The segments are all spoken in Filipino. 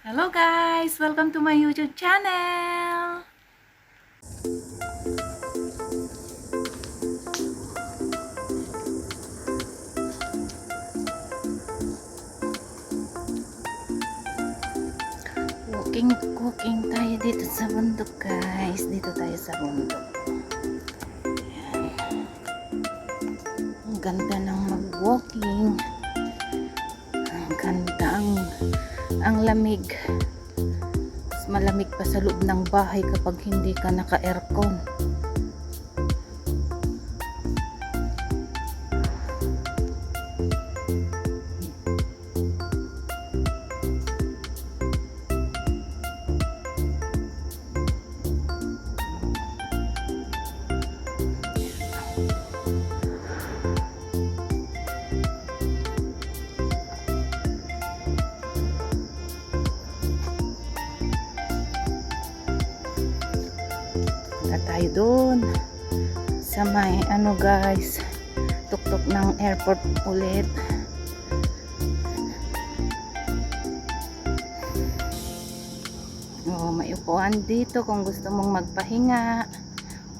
Hello guys! Welcome to my YouTube channel! Cooking tayo dito sa bundok guys. Dito tayo sa bundok. Ayan. Ang ganda ng mag-walking. Ang ganda ang lamig. Mas malamig pa sa loob ng bahay kapag hindi ka naka-aircon. Tayo doon sa may guys, tuktok ng airport ulit. May upuan dito kung gusto mong magpahinga,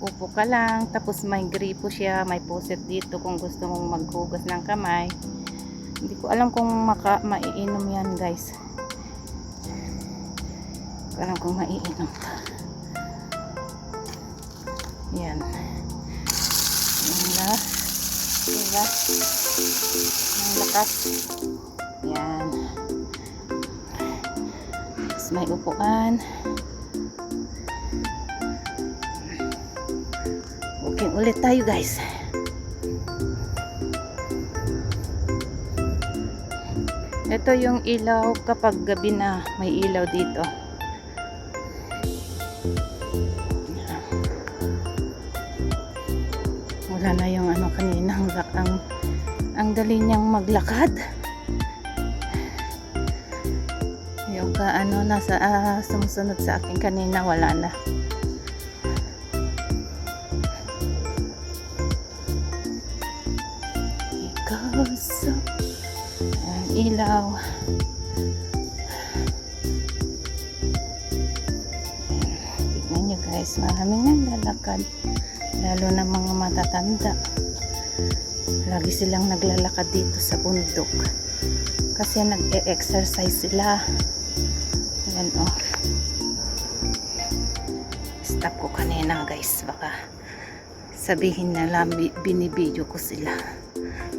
upo ka lang, tapos may gripo siya, may puset dito kung gusto mong maghugas ng kamay. Hindi ko alam kung maiinom yan guys. Hindi ko alam kung maiinom to. Yan. Diba? Ang lakas. Yan. Tapos may upuan. Okay, ulit tayo guys. Ito yung ilaw kapag gabi na, may ilaw dito. Wala na yung kanina ang dali niyang maglakad. Yung nasa sumusunod sa akin kanina wala na. Because ang ilaw. Tignan nyo guys, maraming naglalakad. Lalo na mga matatanda. Lagi silang naglalakad dito sa bundok. Kasi nag-e-exercise sila. Ayan o. Stop ko kanina guys. Baka sabihin nila binibidyo ko sila.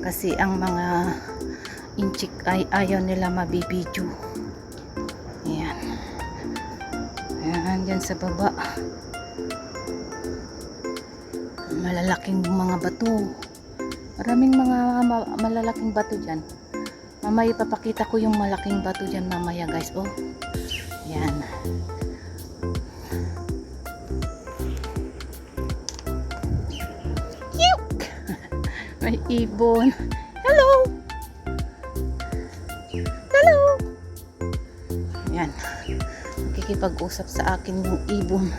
Kasi ang mga inchik ay ayaw nila mabibidyo. Ayan. Ayan dyan sa baba. Malalaking mga bato. Maraming mga malalaking bato dyan. Mamaya ipapakita ko yung malaking bato dyan mamaya guys. Oh. Yan. Cute! May ibon. Hello! Hello! Yan. Nakikipag-usap sa akin yung ibon.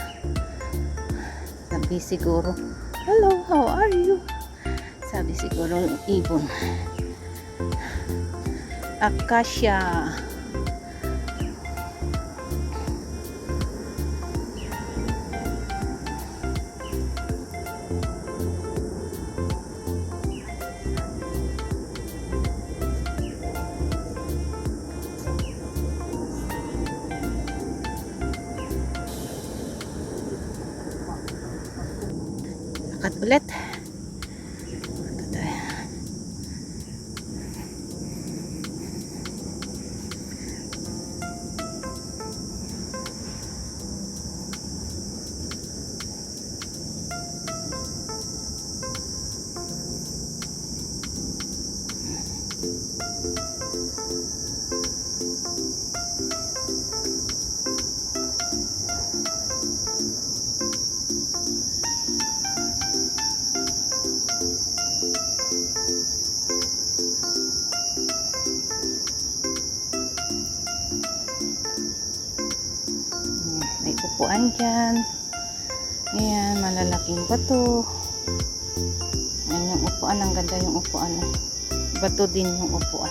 Sabi siguro, hello, how are you? Sabi siguro yung ibon. Acacia. Lakad ulit. May upuan dyan. Ayan, malalaking bato. Ayan yung upuan. Ang ganda yung upuan. Bato din yung upuan.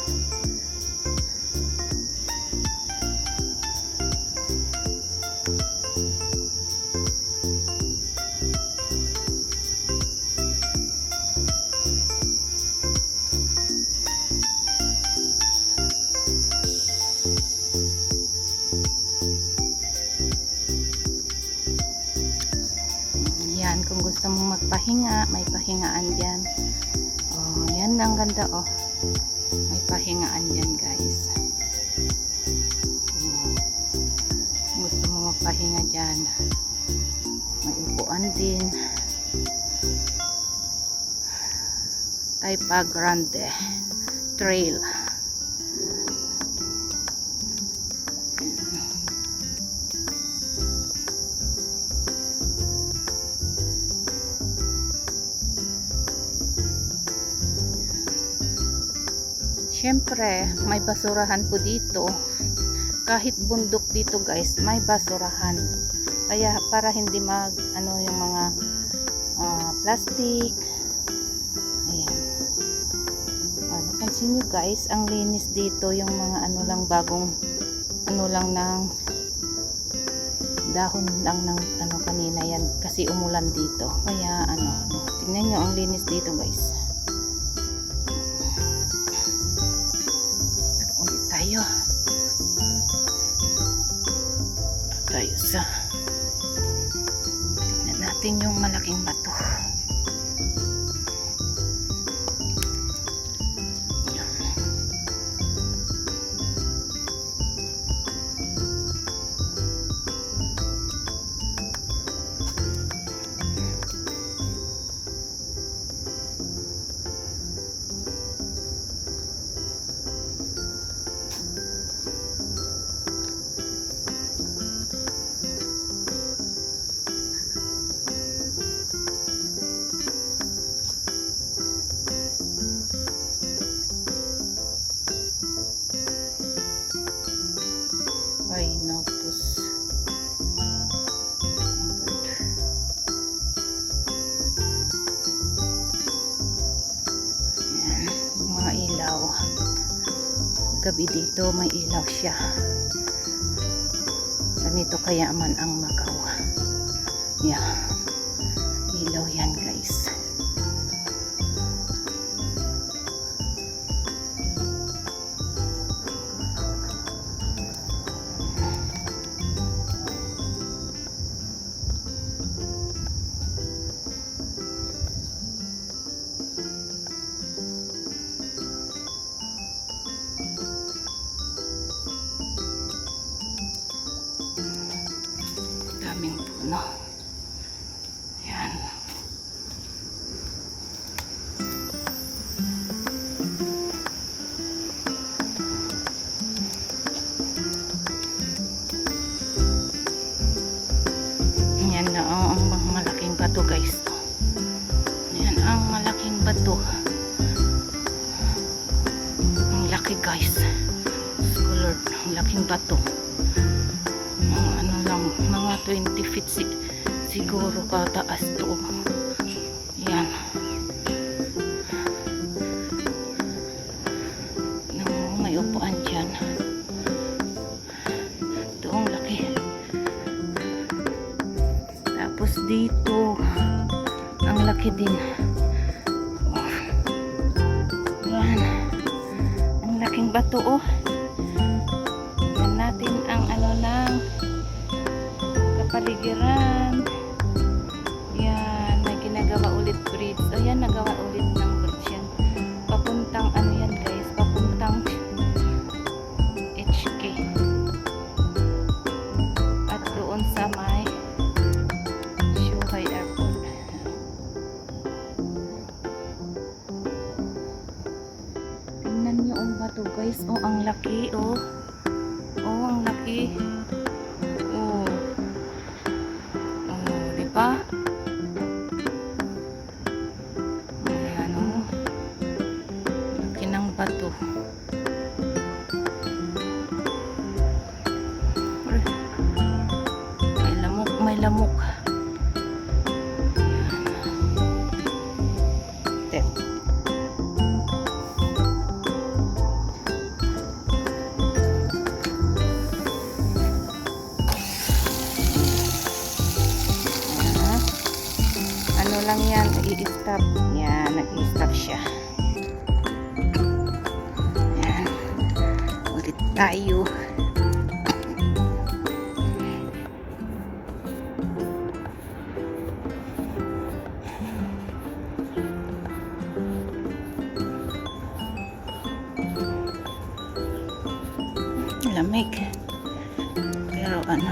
gusto mong magpahinga, may pahingaan dyan. Oh, yan ang ganda oh. May pahingaan dyan guys. Gusto mong magpahinga dyan. May upuan din. Taypa Grande Trail. Siyempre, may basurahan po dito. Kahit bundok dito guys, may basurahan. Kaya para hindi mag ano yung mga plastic. Ayan. Napansin nyo guys, ang linis dito, yung mga ano lang bagong ano lang ng dahon lang ng ano kanina yan kasi umulan dito. Kaya ano, tingnan nyo ang linis dito guys. Tayo sa tignan natin yung malaking bato. Rhinotus. Ayan, mga ilaw. Gabi dito may ilaw siya. Ganito kaya man ang Macau. Yeah. Ilaw yan guys. Daming puno. Yan. Yan na ang malaking bato guys. Yan ang malaking bato. Ang laki guys. Colored. Ang laking bato. Mga 20 feet siguro kataas to. Yan. May upuan dyan. Ito ang laki. Tapos dito ang laki din. Yan. Ang laking bato oh. Yan natin ang ano ng paligiran. Yan, may ginagawa ulit bridge. Ayan, nagawa ulit ng bridge yan. Papuntang ano yan guys, papuntang HK. At doon sa may Shuhai Airport. Tingnan nyo ang bato guys. Oh, ang laki oh. Oh, ang laki. Pa. Ayan o. Laki ng bato. May lamok, may lamok. Ayan. Ano lang yan, i-stop. Yan, nag-i-stop siya. Yan. Ulit tayo. ano.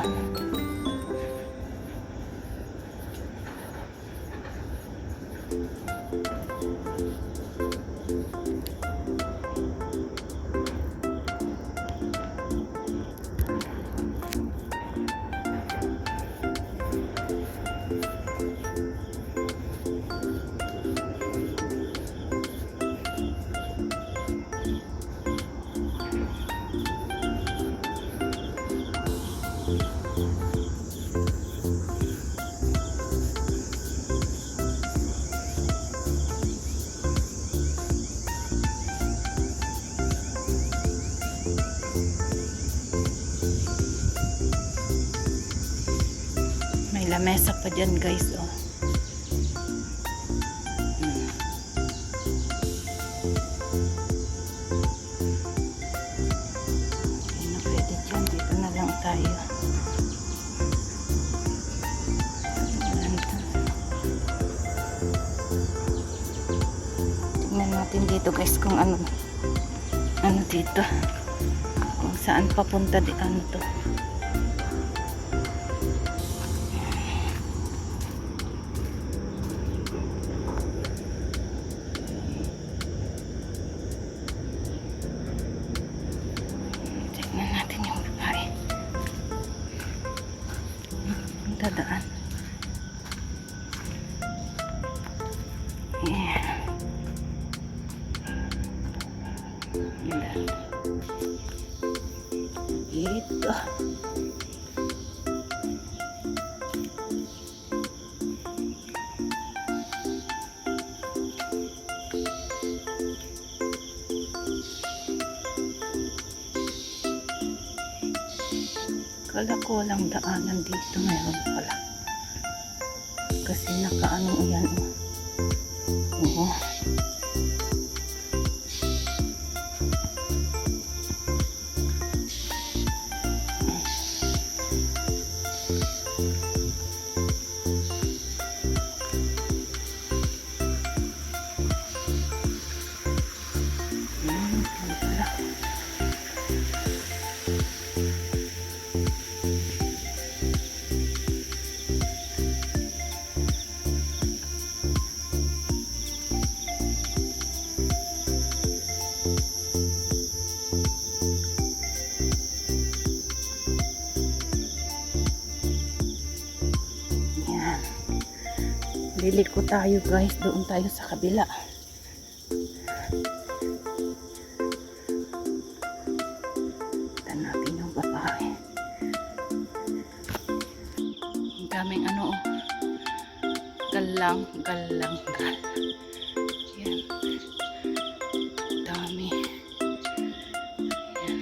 May lamesa pa dyan guys, oh. Hindi na pwede dyan, dito na lang tayo. Tingnan natin dito guys kung ano dito, kung saan papunta di ano to. Tingnan natin yung babae. Ang dadaan. Yeah. Ito. Kala ko walang daanan dito, meron pala. Kasi nakaano yan, oh. Oo. Liliko tayo guys, doon tayo sa kabila. Tignan natin yung babae. Ang daming ano, galang. Yan. Dami. Yan.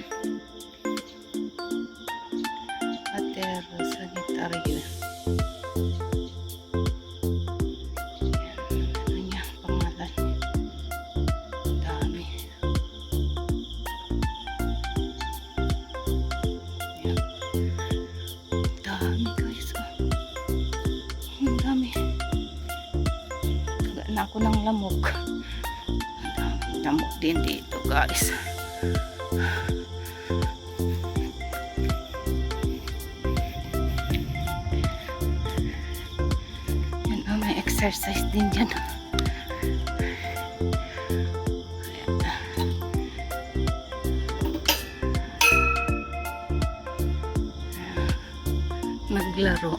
Atero Sanitario. Na ako ng lamok. Lamok din dito guys. Yan, oh, may exercise din dyan. Naglaro.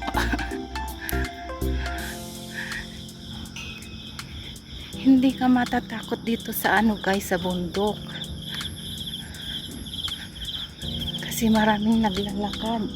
Hindi ka matatakot dito sa ano guys, sa bundok. Kasi maraming naglalakad.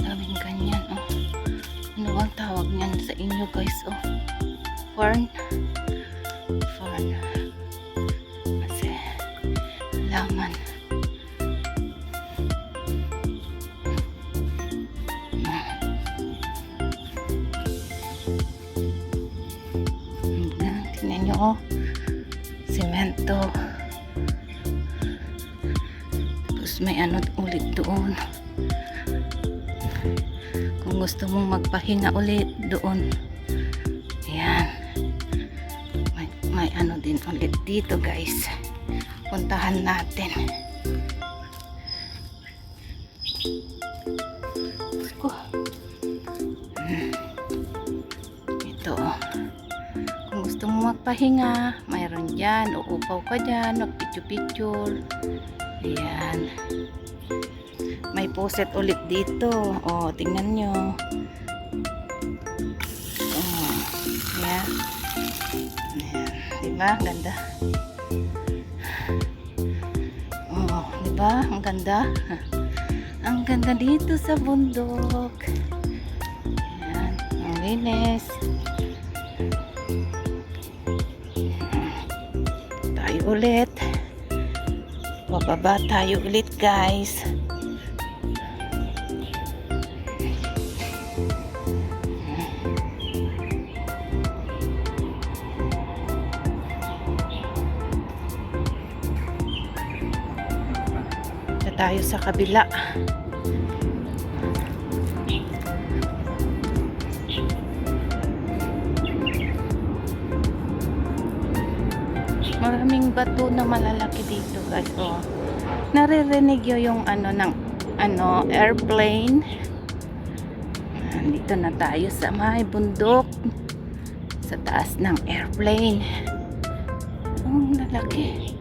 Daming ganyan, oh. Ano ang tawag niyan sa inyo guys. Oh, fern. Fern. Kasi laman. Tingnan nyo, oh. Semento. Tapos may ano ulit doon. Kung gusto mong magpahinga ulit doon. Ayan. May ano din ulit dito guys. Puntahan natin. Ito, oh. Kung gusto mo magpahinga, mayroon dyan. Uupaw ka dyan, magpicture-picture. Ayan. May poset ulit dito. O, tingnan nyo. Ayan. Ayan. Diba? Ganda. O, diba? Ang ganda. Ang ganda dito sa bundok. Ayan. Ang linis. Tayo ulit. Bababa tayo ulit guys. Ito tayo sa kabila. Maraming bato na malalaki dito guys. Oh. Naririnig nyo yung ano ng airplane. Dito na tayo sa may bundok. Sa taas ng airplane. Ang lalaki.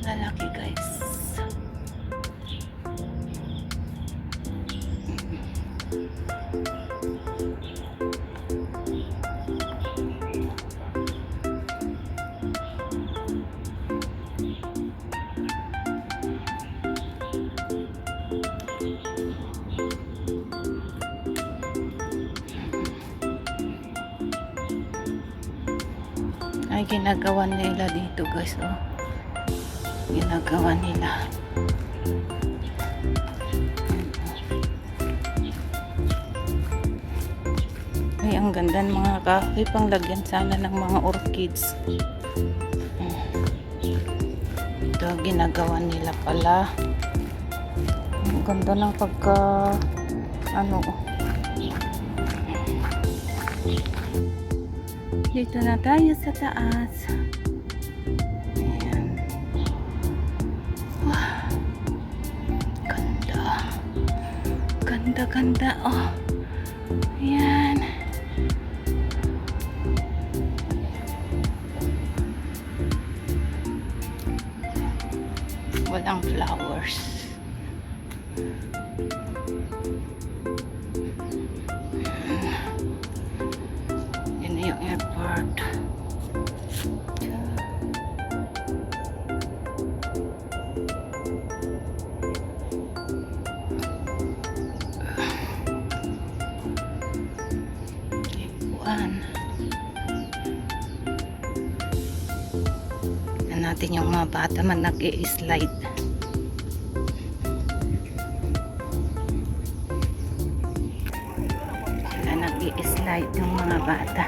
Lalaki guys. Ay, ginagawa nila dito guys. Oh. Ginagawa nila. Ay, ang ganda ng mga kahoy. Panglagyan sana ng mga orchids. Ito, ginagawa nila pala. Ang ganda ng pagka ano. Dito na tayo sa taas. Ayan. Wow. Ganda. Ganda, ganda. Oh. Ayan. Walang flowers. Yan na yung airport. Tignan natin yung mga bata man nag-i-slide. Nag-i-slide yung mga bata.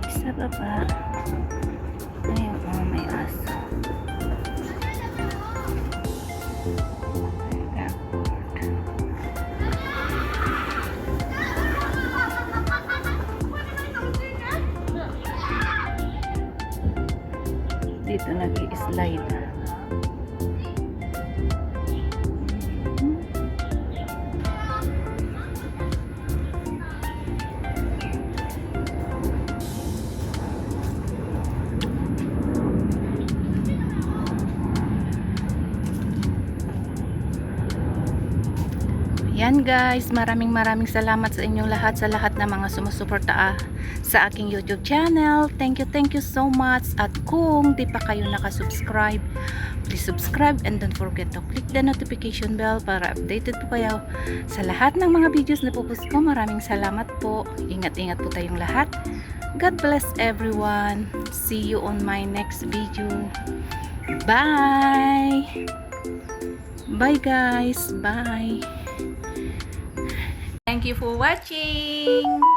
Isa pa ba? Ayun, oh, may aso. Dito nag-i-slide. Yan guys, maraming salamat sa inyong lahat, sa lahat ng mga sumusuporta sa aking YouTube channel. Thank you so much. At kung di pa kayo nakasubscribe, please subscribe and don't forget to click the notification bell para updated po kayo sa lahat ng mga videos na pupost ko. Maraming salamat po. Ingat-ingat po tayong lahat. God bless everyone. See you on my next video. Bye! Bye guys! Bye! Thank you for watching!